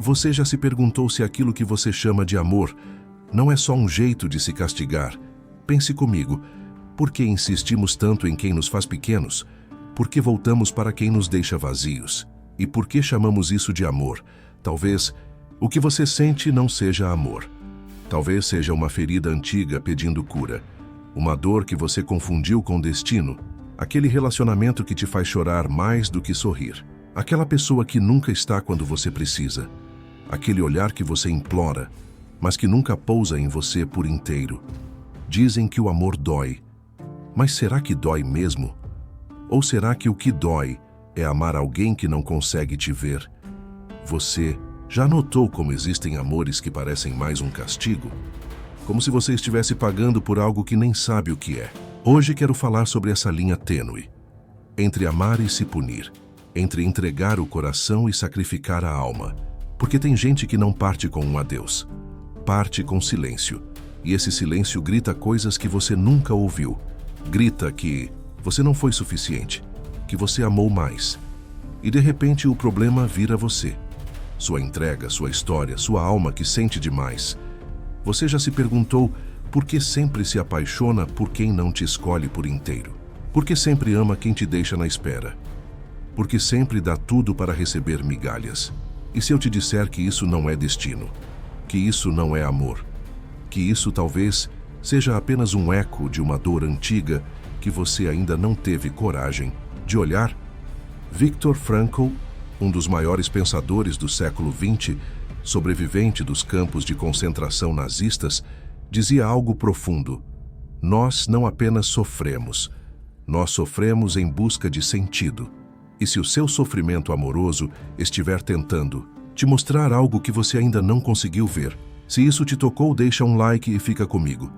Você já se perguntou se aquilo que você chama de amor não é só um jeito de se castigar? Pense comigo, por que insistimos tanto em quem nos faz pequenos? Por que voltamos para quem nos deixa vazios? E por que chamamos isso de amor? Talvez o que você sente não seja amor. Talvez seja uma ferida antiga pedindo cura. Uma dor que você confundiu com destino. Aquele relacionamento que te faz chorar mais do que sorrir. Aquela pessoa que nunca está quando você precisa. Aquele olhar que você implora, mas que nunca pousa em você por inteiro. Dizem que o amor dói. Mas será que dói mesmo? Ou será que o que dói é amar alguém que não consegue te ver? Você já notou como existem amores que parecem mais um castigo? Como se você estivesse pagando por algo que nem sabe o que é. Hoje quero falar sobre essa linha tênue. Entre amar e se punir. Entre entregar o coração e sacrificar a alma. Porque tem gente que não parte com um adeus. Parte com silêncio. E esse silêncio grita coisas que você nunca ouviu. Grita que você não foi suficiente, que você amou mais. E de repente o problema vira você. Sua entrega, sua história, sua alma que sente demais. Você já se perguntou por que sempre se apaixona por quem não te escolhe por inteiro? Por que sempre ama quem te deixa na espera? Por que sempre dá tudo para receber migalhas? E se eu te disser que isso não é destino? Que isso não é amor? Que isso talvez seja apenas um eco de uma dor antiga que você ainda não teve coragem de olhar? Viktor Frankl, um dos maiores pensadores do século XX, sobrevivente dos campos de concentração nazistas, dizia algo profundo. Nós não apenas sofremos, nós sofremos em busca de sentido. E se o seu sofrimento amoroso estiver tentando te mostrar algo que você ainda não conseguiu ver, se isso te tocou, deixa um like e fica comigo.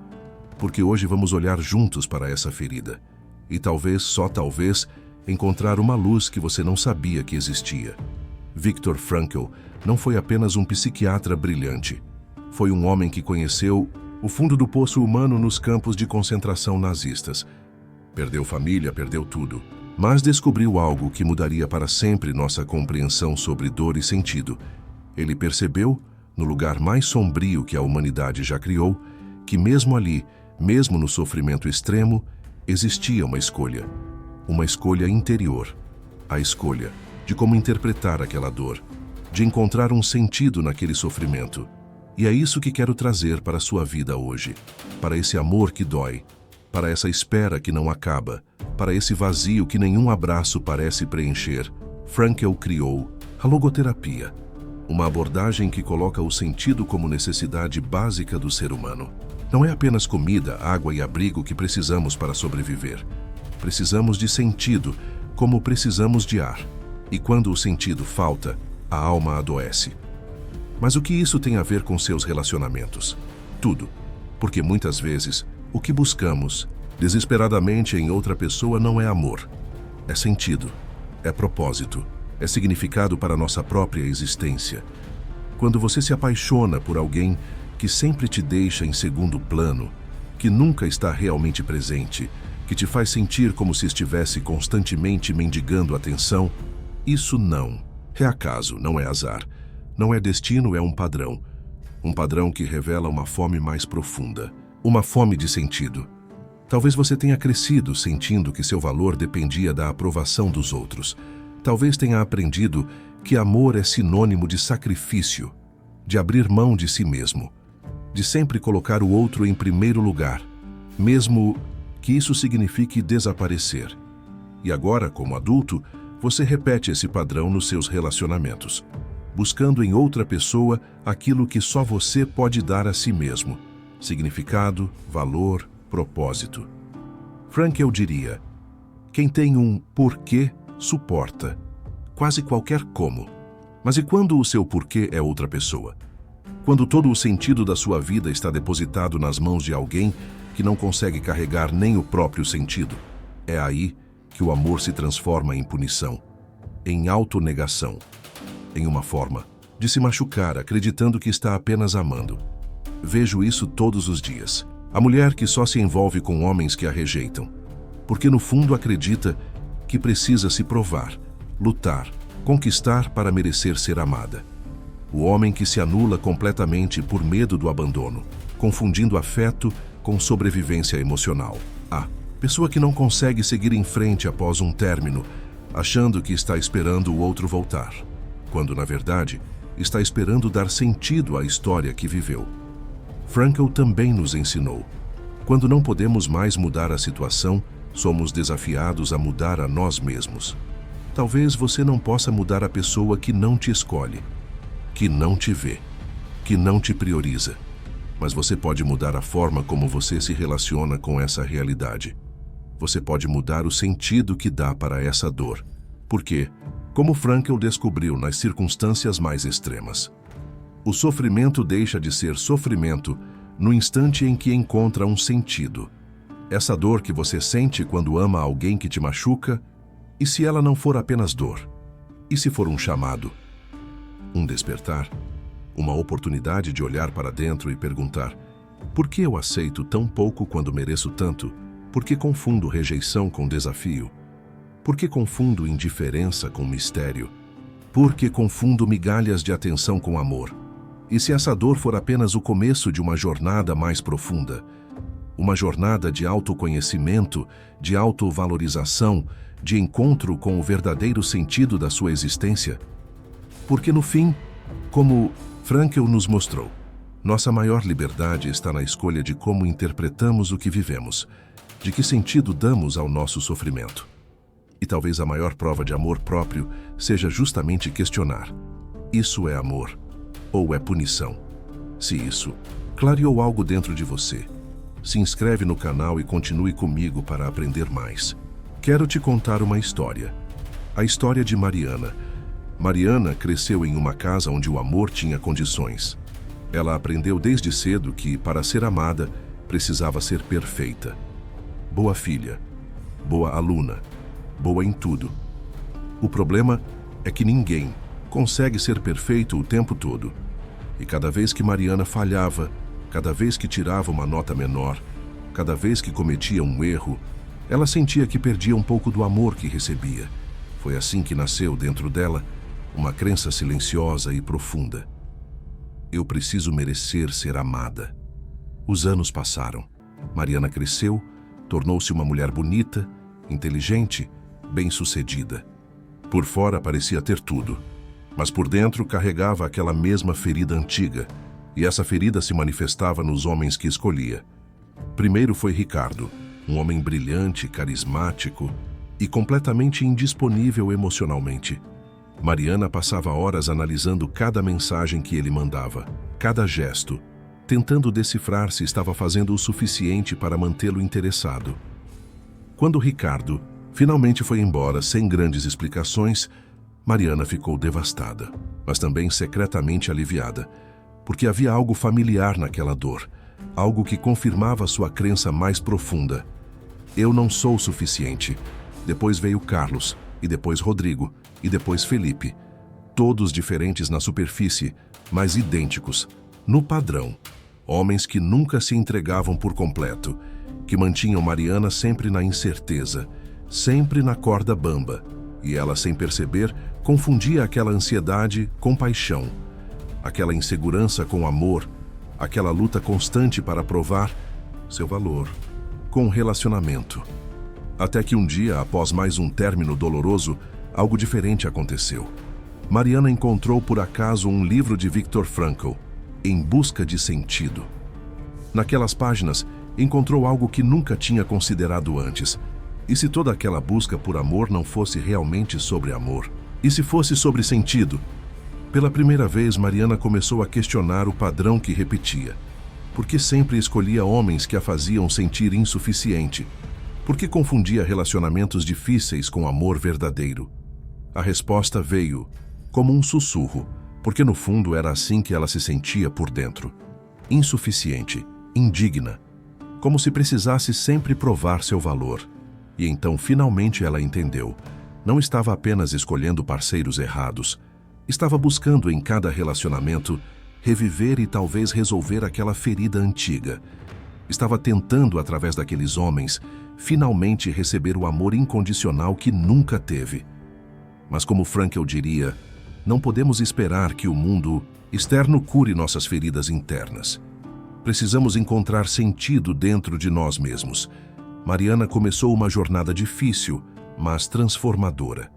Porque hoje vamos olhar juntos para essa ferida. E talvez, só talvez, encontrar uma luz que você não sabia que existia. Viktor Frankl não foi apenas um psiquiatra brilhante. Foi um homem que conheceu o fundo do poço humano nos campos de concentração nazistas. Perdeu família, perdeu tudo. Mas descobriu algo que mudaria para sempre nossa compreensão sobre dor e sentido. Ele percebeu, no lugar mais sombrio que a humanidade já criou, que mesmo ali, mesmo no sofrimento extremo, existia uma escolha interior, a escolha de como interpretar aquela dor, de encontrar um sentido naquele sofrimento. E é isso que quero trazer para a sua vida hoje, para esse amor que dói, para essa espera que não acaba, para esse vazio que nenhum abraço parece preencher. Frankl criou a logoterapia, uma abordagem que coloca o sentido como necessidade básica do ser humano. Não é apenas comida, água e abrigo que precisamos para sobreviver. Precisamos de sentido, como precisamos de ar. E quando o sentido falta, a alma adoece. Mas o que isso tem a ver com seus relacionamentos? Tudo. Porque muitas vezes, o que buscamos desesperadamente em outra pessoa não é amor. É sentido, é propósito, é significado para nossa própria existência. Quando você se apaixona por alguém que sempre te deixa em segundo plano, que nunca está realmente presente, que te faz sentir como se estivesse constantemente mendigando atenção, isso não é acaso, não é azar, não é destino, é um padrão. Um padrão que revela uma fome mais profunda, uma fome de sentido. Talvez você tenha crescido sentindo que seu valor dependia da aprovação dos outros. Talvez tenha aprendido que amor é sinônimo de sacrifício, de abrir mão de si mesmo, de sempre colocar o outro em primeiro lugar, mesmo que isso signifique desaparecer. E agora, como adulto, você repete esse padrão nos seus relacionamentos, buscando em outra pessoa aquilo que só você pode dar a si mesmo: significado, valor, propósito. Frankl diria: quem tem um porquê suporta quase qualquer como. Mas e quando o seu porquê é outra pessoa? Quando todo o sentido da sua vida está depositado nas mãos de alguém que não consegue carregar nem o próprio sentido? É aí que o amor se transforma em punição, em autonegação, em uma forma de se machucar acreditando que está apenas amando. Vejo isso todos os dias. A mulher que só se envolve com homens que a rejeitam, porque no fundo acredita que precisa se provar, lutar, conquistar para merecer ser amada. O homem que se anula completamente por medo do abandono, confundindo afeto com sobrevivência emocional. A pessoa que não consegue seguir em frente após um término, achando que está esperando o outro voltar, quando na verdade está esperando dar sentido à história que viveu. Frankl também nos ensinou: quando não podemos mais mudar a situação, somos desafiados a mudar a nós mesmos. Talvez você não possa mudar a pessoa que não te escolhe, que não te vê, que não te prioriza, mas você pode mudar a forma como você se relaciona com essa realidade. Você pode mudar o sentido que dá para essa dor. Porque, como Frankl descobriu nas circunstâncias mais extremas, o sofrimento deixa de ser sofrimento no instante em que encontra um sentido. Essa dor que você sente quando ama alguém que te machuca, e se ela não for apenas dor? E se for um chamado? Um despertar? Uma oportunidade de olhar para dentro e perguntar: por que eu aceito tão pouco quando mereço tanto? Por que confundo rejeição com desafio? Por que confundo indiferença com mistério? Por que confundo migalhas de atenção com amor? E se essa dor for apenas o começo de uma jornada mais profunda? Uma jornada de autoconhecimento, de autovalorização, de encontro com o verdadeiro sentido da sua existência? Porque no fim, como Frankl nos mostrou, nossa maior liberdade está na escolha de como interpretamos o que vivemos, de que sentido damos ao nosso sofrimento. E talvez a maior prova de amor próprio seja justamente questionar: isso é amor ou é punição? Se isso clareou algo dentro de você, se inscreve no canal e continue comigo para aprender mais. Quero te contar uma história. A história de Mariana. Mariana cresceu em uma casa onde o amor tinha condições. Ela aprendeu desde cedo que, para ser amada, precisava ser perfeita. Boa filha, boa aluna, boa em tudo. O problema é que ninguém consegue ser perfeito o tempo todo. E cada vez que Mariana falhava, cada vez que tirava uma nota menor, cada vez que cometia um erro, ela sentia que perdia um pouco do amor que recebia. Foi assim que nasceu dentro dela uma crença silenciosa e profunda: eu preciso merecer ser amada. Os anos passaram. Mariana cresceu, tornou-se uma mulher bonita, inteligente, bem-sucedida. Por fora parecia ter tudo, mas por dentro carregava aquela mesma ferida antiga, e essa ferida se manifestava nos homens que escolhia. Primeiro foi Ricardo, um homem brilhante, carismático e completamente indisponível emocionalmente. Mariana passava horas analisando cada mensagem que ele mandava, cada gesto, tentando decifrar se estava fazendo o suficiente para mantê-lo interessado. Quando Ricardo finalmente foi embora sem grandes explicações, Mariana ficou devastada, mas também secretamente aliviada, porque havia algo familiar naquela dor, algo que confirmava sua crença mais profunda: eu não sou suficiente. Depois veio Carlos, e depois Rodrigo, e depois Felipe. Todos diferentes na superfície, mas idênticos no padrão. Homens que nunca se entregavam por completo, que mantinham Mariana sempre na incerteza, sempre na corda bamba, e ela, sem perceber, confundia aquela ansiedade com paixão, aquela insegurança com amor, aquela luta constante para provar seu valor com relacionamento. Até que um dia, após mais um término doloroso, algo diferente aconteceu. Mariana encontrou por acaso um livro de Viktor Frankl, Em Busca de Sentido. Naquelas páginas, encontrou algo que nunca tinha considerado antes. E se toda aquela busca por amor não fosse realmente sobre amor? E se fosse sobre sentido? Pela primeira vez, Mariana começou a questionar o padrão que repetia. Por que sempre escolhia homens que a faziam sentir insuficiente? Por que confundia relacionamentos difíceis com amor verdadeiro? A resposta veio como um sussurro, porque no fundo era assim que ela se sentia por dentro. Insuficiente, indigna, como se precisasse sempre provar seu valor. E então finalmente ela entendeu. Não estava apenas escolhendo parceiros errados, estava buscando em cada relacionamento reviver e talvez resolver aquela ferida antiga. Estava tentando, através daqueles homens, finalmente receber o amor incondicional que nunca teve. Mas como Frankl diria, Não podemos esperar que o mundo externo cure nossas feridas internas. Precisamos encontrar sentido dentro de nós mesmos. Mariana começou uma jornada difícil, mas transformadora.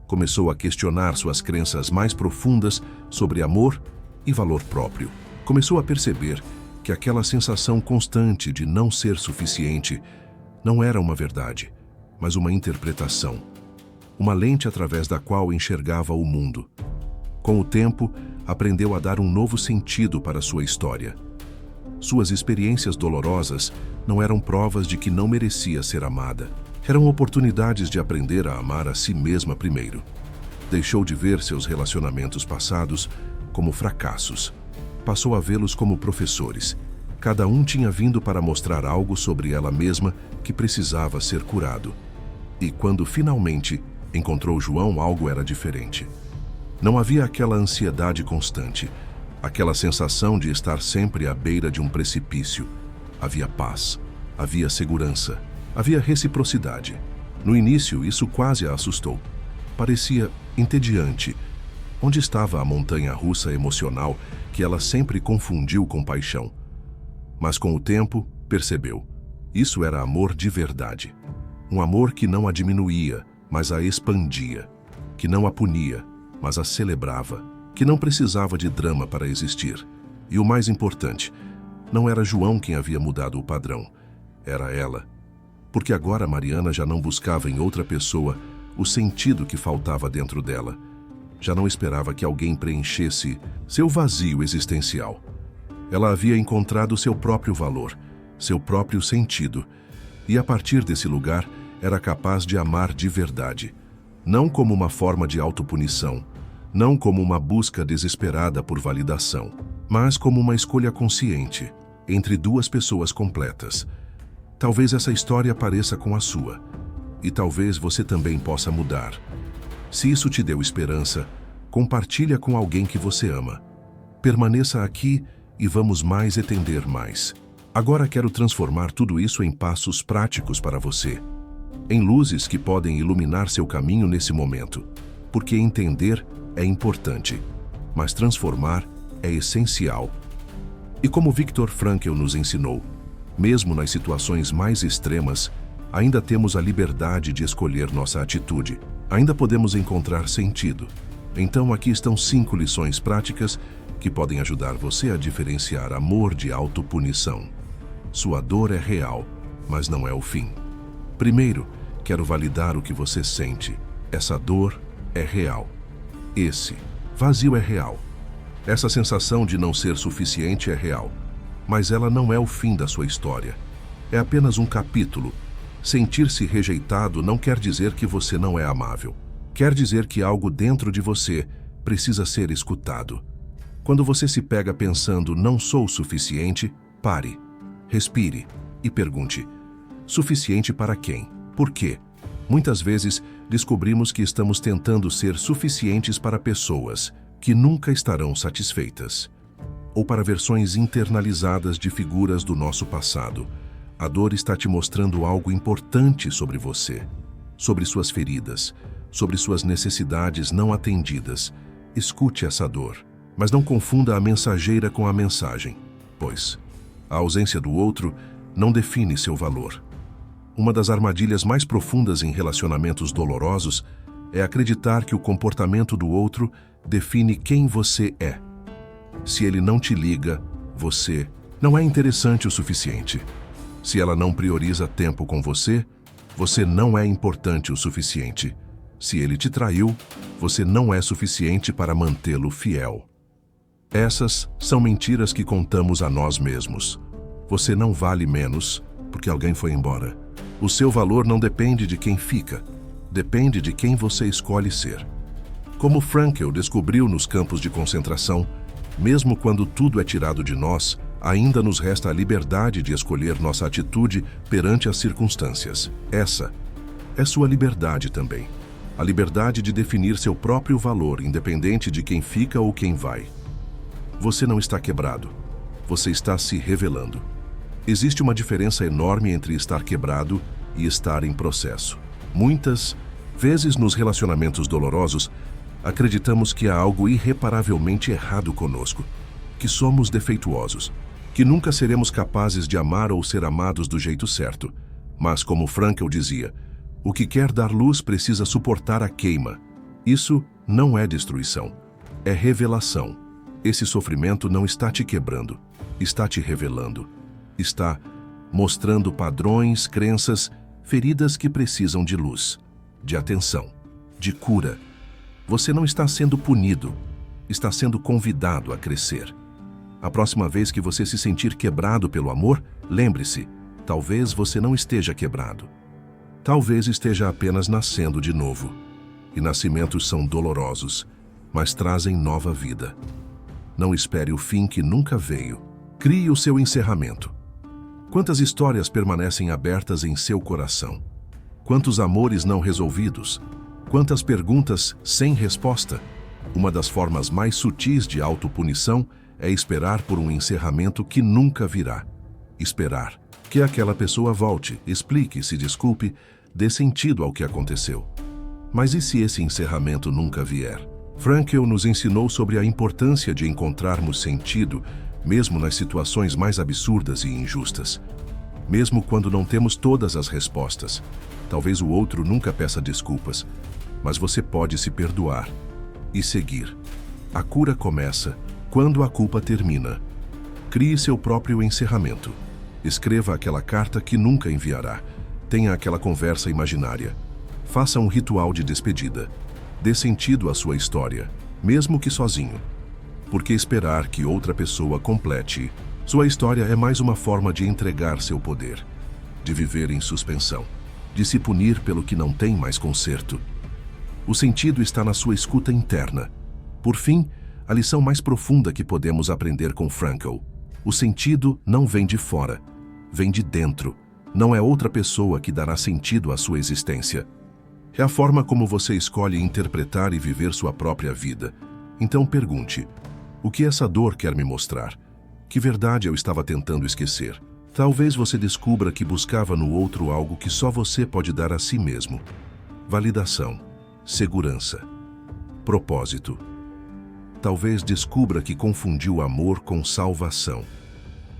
Começou a questionar suas crenças mais profundas sobre amor e valor próprio. Começou a perceber que aquela sensação constante de não ser suficiente não era uma verdade, mas uma interpretação, uma lente através da qual enxergava o mundo. Com o tempo, aprendeu a dar um novo sentido para sua história. Suas experiências dolorosas não eram provas de que não merecia ser amada. Eram oportunidades de aprender a amar a si mesma primeiro. Deixou de ver seus relacionamentos passados como fracassos. Passou a vê-los como professores. Cada um tinha vindo para mostrar algo sobre ela mesma que precisava ser curado. E quando finalmente encontrou João, algo era diferente. Não havia aquela ansiedade constante, aquela sensação de estar sempre à beira de um precipício. Havia paz, havia segurança, havia reciprocidade. No início, isso quase a assustou. Parecia entediante. Onde estava a montanha-russa emocional que ela sempre confundiu com paixão? Mas com o tempo, percebeu. Isso era amor de verdade. Um amor que não a diminuía, mas a expandia. Que não a punia, mas a celebrava. Que não precisava de drama para existir. E o mais importante, não era João quem havia mudado o padrão. Era ela. Porque agora Mariana já não buscava em outra pessoa o sentido que faltava dentro dela. Já não esperava que alguém preenchesse seu vazio existencial. Ela havia encontrado seu próprio valor, seu próprio sentido. E a partir desse lugar, era capaz de amar de verdade. Não como uma forma de autopunição, não como uma busca desesperada por validação, mas como uma escolha consciente entre duas pessoas completas. Talvez essa história pareça com a sua, e talvez você também possa mudar. Se isso te deu esperança, compartilha com alguém que você ama. Permaneça aqui e vamos mais entender mais. Agora quero transformar tudo isso em passos práticos para você, em luzes que podem iluminar seu caminho nesse momento, porque entender é importante, mas transformar é essencial. E como Viktor Frankl nos ensinou, mesmo nas situações mais extremas, ainda temos a liberdade de escolher nossa atitude. Ainda podemos encontrar sentido. Então aqui estão 5 lições práticas que podem ajudar você a diferenciar amor de autopunição. Sua dor é real, mas não é o fim. Primeiro, quero validar o que você sente. Essa dor é real. Esse vazio é real. Essa sensação de não ser suficiente é real. Mas ela não é o fim da sua história. É apenas um capítulo. Sentir-se rejeitado não quer dizer que você não é amável. Quer dizer que algo dentro de você precisa ser escutado. Quando você se pega pensando não sou suficiente, pare, respire e pergunte: suficiente para quem? Por quê? Muitas vezes descobrimos que estamos tentando ser suficientes para pessoas que nunca estarão satisfeitas, ou para versões internalizadas de figuras do nosso passado. A dor está te mostrando algo importante sobre você, sobre suas feridas, sobre suas necessidades não atendidas. Escute essa dor, mas não confunda a mensageira com a mensagem, pois a ausência do outro não define seu valor. Uma das armadilhas mais profundas em relacionamentos dolorosos é acreditar que o comportamento do outro define quem você é. Se ele não te liga, você não é interessante o suficiente. Se ela não prioriza tempo com você, você não é importante o suficiente. Se ele te traiu, você não é suficiente para mantê-lo fiel. Essas são mentiras que contamos a nós mesmos. Você não vale menos porque alguém foi embora. O seu valor não depende de quem fica, depende de quem você escolhe ser. Como Frankl descobriu nos campos de concentração, mesmo quando tudo é tirado de nós, ainda nos resta a liberdade de escolher nossa atitude perante as circunstâncias. Essa é sua liberdade também. A liberdade de definir seu próprio valor, independente de quem fica ou quem vai. Você não está quebrado. Você está se revelando. Existe uma diferença enorme entre estar quebrado e estar em processo. Muitas vezes nos relacionamentos dolorosos, Acreditamos que há algo irreparavelmente errado conosco, que somos defeituosos, que nunca seremos capazes de amar ou ser amados do jeito certo. Mas, como Frankl dizia, o que quer dar luz precisa suportar a queima. Isso não é destruição, é revelação. Esse sofrimento não está te quebrando, está te revelando. Está mostrando padrões, crenças, feridas que precisam de luz, de atenção, de cura. Você não está sendo punido, está sendo convidado a crescer. A próxima vez que você se sentir quebrado pelo amor, lembre-se, talvez você não esteja quebrado. Talvez esteja apenas nascendo de novo. E nascimentos são dolorosos, mas trazem nova vida. Não espere o fim que nunca veio. Crie o seu encerramento. Quantas histórias permanecem abertas em seu coração? Quantos amores não resolvidos? Quantas perguntas sem resposta? Uma das formas mais sutis de autopunição é esperar por um encerramento que nunca virá. Esperar que aquela pessoa volte, explique, se desculpe, dê sentido ao que aconteceu. Mas e se esse encerramento nunca vier? Frankl nos ensinou sobre a importância de encontrarmos sentido, mesmo nas situações mais absurdas e injustas. Mesmo quando não temos todas as respostas. Talvez o outro nunca peça desculpas, mas você pode se perdoar e seguir. A cura começa quando a culpa termina. Crie seu próprio encerramento. Escreva aquela carta que nunca enviará. Tenha aquela conversa imaginária. Faça um ritual de despedida. Dê sentido à sua história, mesmo que sozinho. Porque esperar que outra pessoa complete sua história é mais uma forma de entregar seu poder, de viver em suspensão, de se punir pelo que não tem mais conserto. O sentido está na sua escuta interna. Por fim, a lição mais profunda que podemos aprender com Frankl. O sentido não vem de fora, vem de dentro. Não é outra pessoa que dará sentido à sua existência. É a forma como você escolhe interpretar e viver sua própria vida. Então pergunte, o que essa dor quer me mostrar? Que verdade eu estava tentando esquecer? Talvez você descubra que buscava no outro algo que só você pode dar a si mesmo. Validação, segurança, propósito. Talvez descubra que confundiu amor com salvação,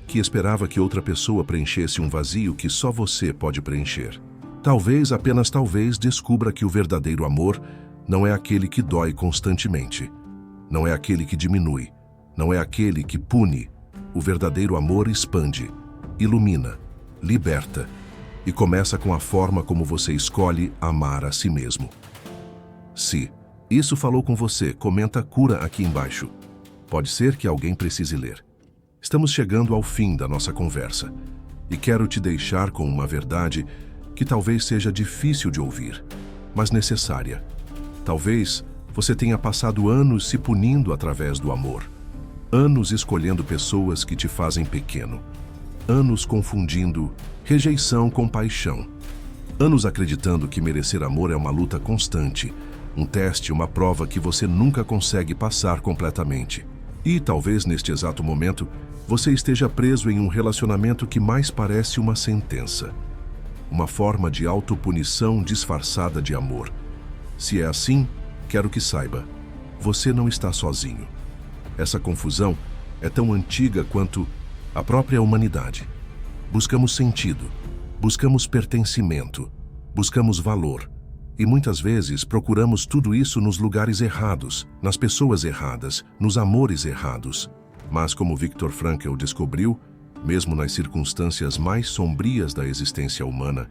que esperava que outra pessoa preenchesse um vazio que só você pode preencher. Talvez, apenas talvez, descubra que o verdadeiro amor não é aquele que dói constantemente, não é aquele que diminui, não é aquele que pune. O verdadeiro amor expande, ilumina, liberta e começa com a forma como você escolhe amar a si mesmo. Se isso falou com você, comenta cura aqui embaixo. Pode ser que alguém precise ler. Estamos chegando ao fim da nossa conversa e quero te deixar com uma verdade que talvez seja difícil de ouvir, mas necessária. Talvez você tenha passado anos se punindo através do amor, anos escolhendo pessoas que te fazem pequeno, anos confundindo rejeição com paixão, anos acreditando que merecer amor é uma luta constante, um teste, uma prova que você nunca consegue passar completamente. E talvez neste exato momento você esteja preso em um relacionamento que mais parece uma sentença, uma forma de autopunição disfarçada de amor. Se é assim, quero que saiba, você não está sozinho. Essa confusão é tão antiga quanto a própria humanidade. Buscamos sentido, buscamos pertencimento, buscamos valor. E muitas vezes procuramos tudo isso nos lugares errados, nas pessoas erradas, nos amores errados. Mas como Viktor Frankl descobriu, mesmo nas circunstâncias mais sombrias da existência humana,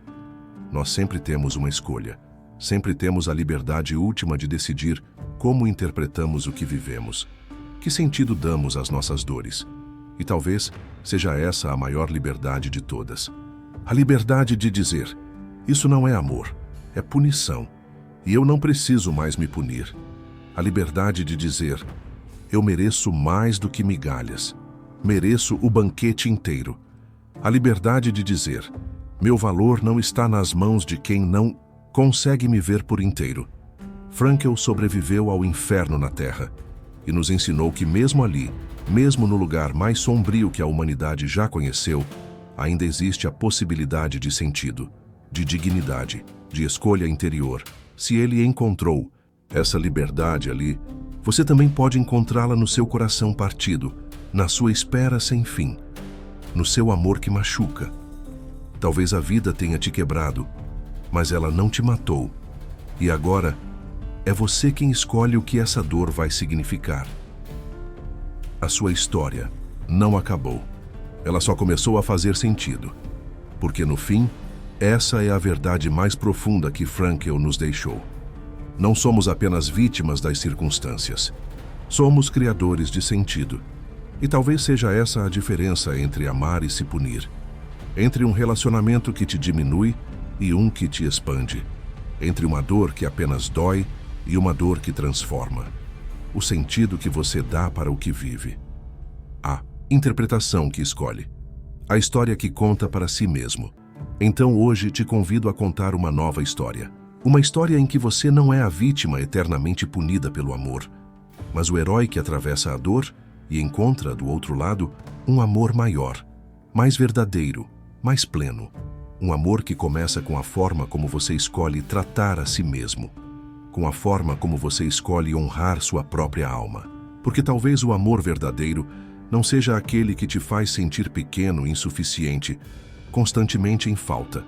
nós sempre temos uma escolha. Sempre temos a liberdade última de decidir como interpretamos o que vivemos. Que sentido damos às nossas dores? E talvez seja essa a maior liberdade de todas. A liberdade de dizer, isso não é amor, é punição, e eu não preciso mais me punir. A liberdade de dizer, eu mereço mais do que migalhas, mereço o banquete inteiro. A liberdade de dizer, meu valor não está nas mãos de quem não consegue me ver por inteiro. Frankl sobreviveu ao inferno na Terra e nos ensinou que mesmo ali, mesmo no lugar mais sombrio que a humanidade já conheceu, ainda existe a possibilidade de sentido, de dignidade, de escolha interior. Se ele encontrou, Essa liberdade ali, você também pode encontrá-la no seu coração partido, na sua espera sem fim, no seu amor que machuca. Talvez a vida tenha te quebrado, mas ela não te matou. E agora, é você quem escolhe o que essa dor vai significar. A sua história não acabou. Ela só começou a fazer sentido. Porque no fim, essa é a verdade mais profunda que Frankl nos deixou. Não somos apenas vítimas das circunstâncias. Somos criadores de sentido. E talvez seja essa a diferença entre amar e se punir. Entre um relacionamento que te diminui e um que te expande. Entre uma dor que apenas dói e uma dor que transforma. O sentido que você dá para o que vive. A interpretação que escolhe. A história que conta para si mesmo. Então hoje te convido a contar uma nova história. Uma história em que você não é a vítima eternamente punida pelo amor, mas o herói que atravessa a dor e encontra, do outro lado, um amor maior, mais verdadeiro, mais pleno. Um amor que começa com a forma como você escolhe tratar a si mesmo, com a forma como você escolhe honrar sua própria alma. Porque talvez o amor verdadeiro não seja aquele que te faz sentir pequeno, insuficiente, constantemente em falta.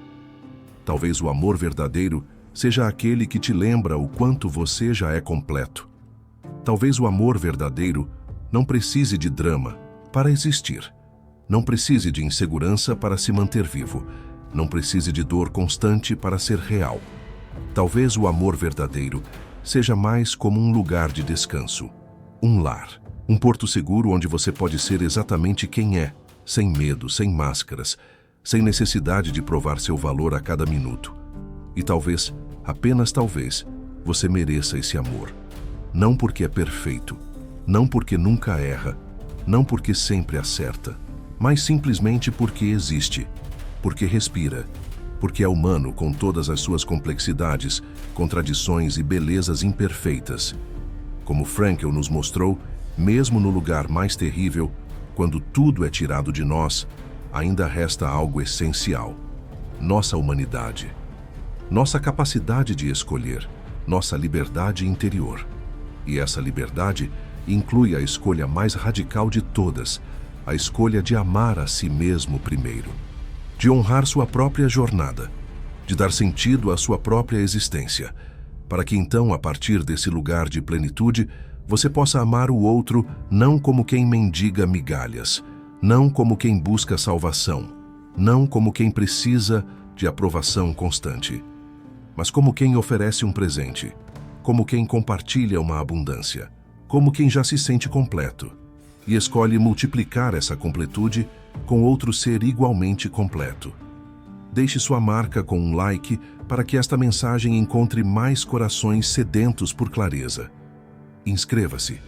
Talvez o amor verdadeiro seja aquele que te lembra o quanto você já é completo. Talvez o amor verdadeiro não precise de drama para existir. Não precise de insegurança para se manter vivo. Não precise de dor constante para ser real. Talvez o amor verdadeiro seja mais como um lugar de descanso. Um lar. Um porto seguro onde você pode ser exatamente quem é, sem medo, sem máscaras, sem necessidade de provar seu valor a cada minuto. E talvez, apenas talvez, você mereça esse amor. Não porque é perfeito, não porque nunca erra, não porque sempre acerta, mas simplesmente porque existe, porque respira, porque é humano com todas as suas complexidades, contradições e belezas imperfeitas. Como Frankl nos mostrou, mesmo no lugar mais terrível, quando tudo é tirado de nós, ainda resta algo essencial: nossa humanidade. Nossa capacidade de escolher, nossa liberdade interior. E essa liberdade inclui a escolha mais radical de todas, a escolha de amar a si mesmo primeiro, de honrar sua própria jornada, de dar sentido à sua própria existência, para que então, a partir desse lugar de plenitude, você possa amar o outro não como quem mendiga migalhas, não como quem busca salvação, não como quem precisa de aprovação constante, mas como quem oferece um presente, como quem compartilha uma abundância, como quem já se sente completo e escolhe multiplicar essa completude com outro ser igualmente completo. Deixe sua marca com um like para que esta mensagem encontre mais corações sedentos por clareza. Inscreva-se.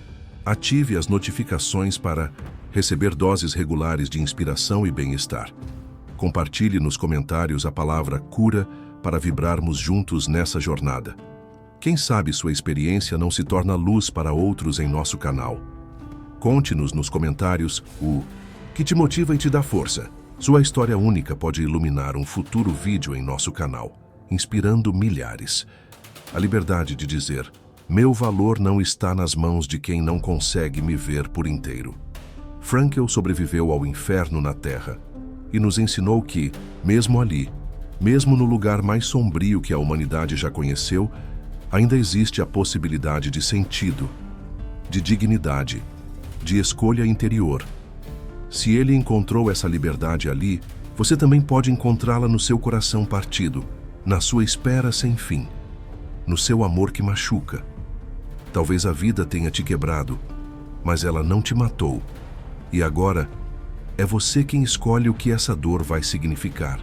Ative as notificações para receber doses regulares de inspiração e bem-estar. Compartilhe nos comentários a palavra cura para vibrarmos juntos nessa jornada. Quem sabe sua experiência não se torna luz para outros em nosso canal. Conte-nos nos comentários o que te motiva e te dá força. Sua história única pode iluminar um futuro vídeo em nosso canal, inspirando milhares. A liberdade de dizer: meu valor não está nas mãos de quem não consegue me ver por inteiro. Frankl sobreviveu ao inferno na Terra e nos ensinou que, mesmo ali, mesmo no lugar mais sombrio que a humanidade já conheceu, ainda existe a possibilidade de sentido, de dignidade, de escolha interior. Se ele encontrou essa liberdade ali, você também pode encontrá-la no seu coração partido, na sua espera sem fim, no seu amor que machuca. Talvez a vida tenha te quebrado, mas ela não te matou. E agora, é você quem escolhe o que essa dor vai significar.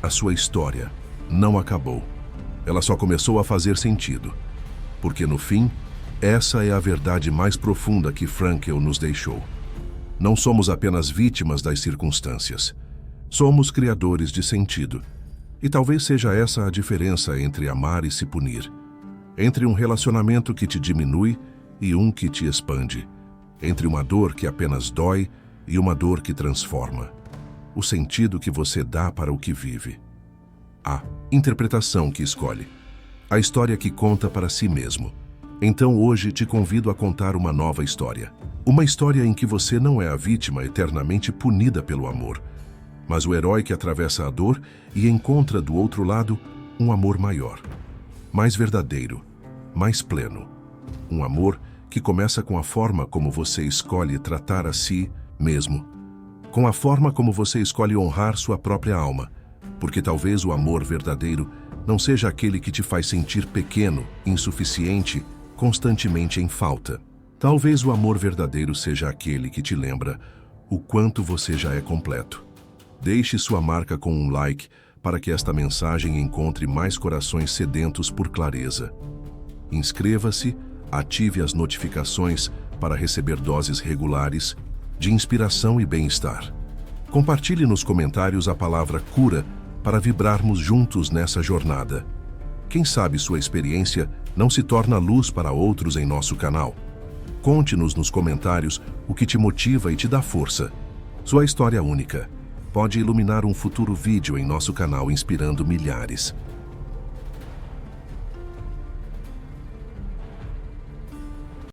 A sua história não acabou. Ela só começou a fazer sentido. Porque no fim, essa é a verdade mais profunda que Frankl nos deixou. Não somos apenas vítimas das circunstâncias. Somos criadores de sentido. E talvez seja essa a diferença entre amar e se punir. Entre um relacionamento que te diminui e um que te expande. Entre uma dor que apenas dói e uma dor que transforma. O sentido que você dá para o que vive. A interpretação que escolhe. A história que conta para si mesmo. Então hoje te convido a contar uma nova história. Uma história em que você não é a vítima eternamente punida pelo amor, mas o herói que atravessa a dor e encontra do outro lado um amor maior, mais verdadeiro, mais pleno. Um amor que começa com a forma como você escolhe tratar a si mesmo, com a forma como você escolhe honrar sua própria alma, porque talvez o amor verdadeiro não seja aquele que te faz sentir pequeno, insuficiente, constantemente em falta. Talvez o amor verdadeiro seja aquele que te lembra o quanto você já é completo. Deixe sua marca com um like para que esta mensagem encontre mais corações sedentos por clareza. Inscreva-se, ative as notificações para receber doses regulares de inspiração e bem-estar. Compartilhe nos comentários a palavra cura para vibrarmos juntos nessa jornada. Quem sabe sua experiência não se torna luz para outros em nosso canal. Conte-nos nos comentários o que te motiva e te dá força. Sua história única pode iluminar um futuro vídeo em nosso canal inspirando milhares.